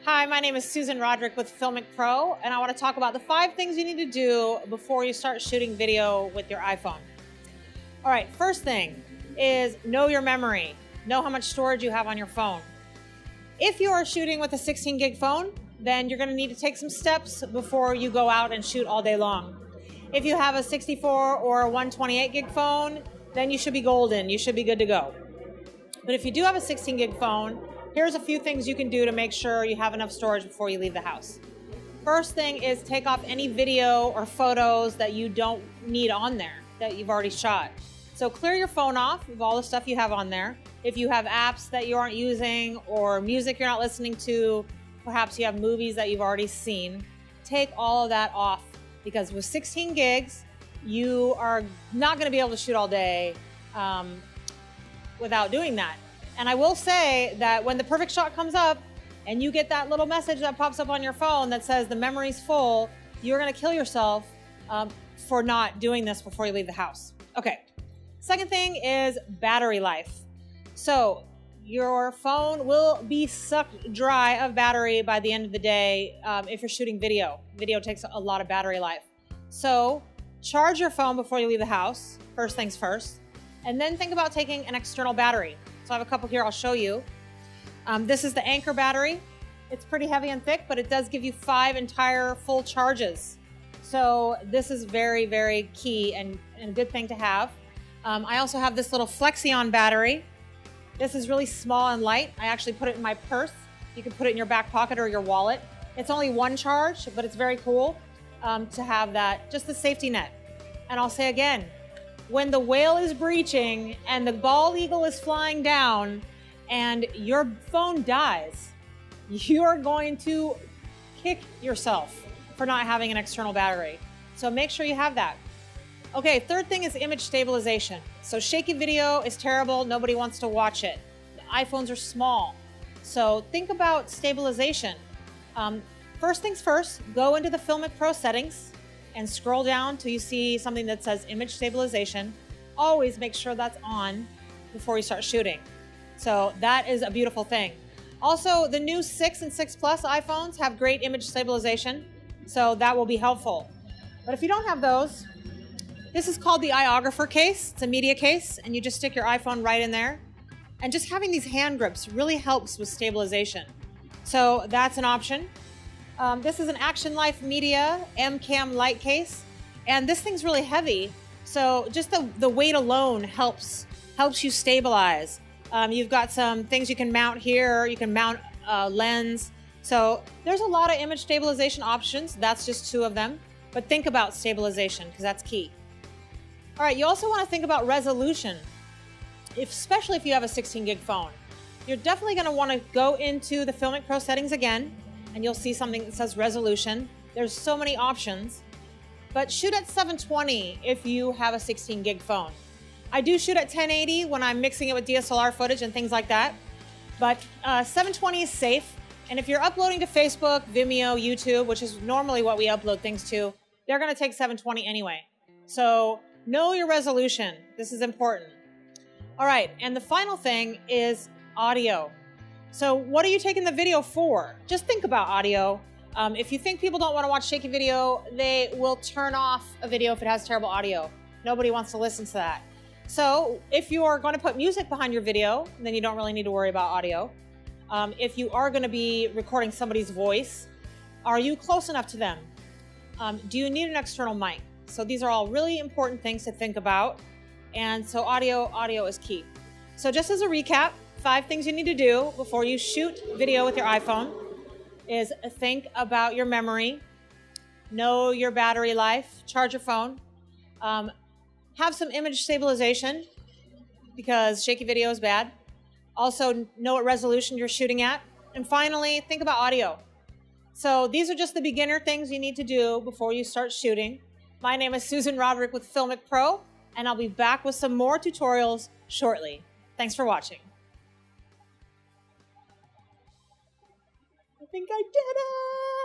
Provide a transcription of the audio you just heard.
Hi, my name is Susan Roderick with FiLMiC Pro, and I want to talk about the 5 things you need to do before you start shooting video with your iPhone. All right, first thing is know your memory. Know how much storage you have on your phone. If you are shooting with a 16 gig phone, then you're going to need to take some steps before you go out and shoot all day long. If you have a 64 or a 128 gig phone, then you should be golden. You should be good to go. But if you do have a 16 gig phone, here's a few things you can do to make sure you have enough storage before you leave the house. First thing is take off any video or photos that you don't need on there that you've already shot. So clear your phone off of all the stuff you have on there. If you have apps that you aren't using or music you're not listening to, perhaps you have movies that you've already seen, take all of that off, because with 16 gigs, you are not going to be able to shoot all day without doing that. And I will say that when the perfect shot comes up and you get that little message that pops up on your phone that says the memory's full, you're going to kill yourself for not doing this before you leave the house. Okay. Second thing is battery life. So your phone will be sucked dry of battery by the end of the day if you're shooting video. Video takes a lot of battery life. So charge your phone before you leave the house, first things first, and then think about taking an external battery. So I have a couple here I'll show you. This is the Anchor battery. It's pretty heavy and thick, but it does give you 5 entire full charges. So this is very, very key and a good thing to have. I also have this little Flexion battery. This is really small and light. I actually put it in my purse. You can put it in your back pocket or your wallet. It's only 1 charge, but it's very cool to have that, just the safety net. And I'll say again, when the whale is breaching and the bald eagle is flying down and your phone dies, you're going to kick yourself for not having an external battery. So make sure you have that. Okay, third thing is image stabilization. So shaky video is terrible. Nobody wants to watch it. The iPhones are small. So think about stabilization. First things first, go into the FiLMiC Pro settings and scroll down till you see something that says image stabilization. Always make sure that's on before you start shooting. So that is a beautiful thing. Also, the new 6 and 6 Plus iPhones have great image stabilization, so that will be helpful. But if you don't have those, this is called the iOgrapher case. It's a media case, and you just stick your iPhone right in there. And just having these hand grips really helps with stabilization. So that's an option. This is an Action Life Media M-Cam light case, and this thing's really heavy. So just the weight alone helps you stabilize. You've got some things you can mount here. You can mount a lens. So there's a lot of image stabilization options. That's just 2 of them. But think about stabilization because that's key. All right, you also want to think about resolution, especially if you have a 16 gig phone. You're definitely going to want to go into the FiLMiC Pro settings again, and you'll see something that says resolution. There's so many options, but shoot at 720 if you have a 16 gig phone. I do shoot at 1080 when I'm mixing it with DSLR footage and things like that, but 720 is safe. And if you're uploading to Facebook, Vimeo, YouTube, which is normally what we upload things to, they're going to take 720 anyway. So know your resolution. This is important. All right, and the final thing is audio. So what are you taking the video for? Just think about audio. If you think people don't want to watch shaky video, they will turn off a video if it has terrible audio. Nobody wants to listen to that. So if you are going to put music behind your video, then you don't really need to worry about audio. If you are going to be recording somebody's voice, are you close enough to them? Do you need an external mic? So these are all really important things to think about. And so audio is key. So just as a recap, 5 things you need to do before you shoot video with your iPhone is think about your memory, know your battery life, charge your phone, have some image stabilization because shaky video is bad. Also know what resolution you're shooting at. And finally, think about audio. So these are just the beginner things you need to do before you start shooting. My name is Susan Roderick with FiLMiC Pro, and I'll be back with some more tutorials shortly. Thanks for watching. I think I did it!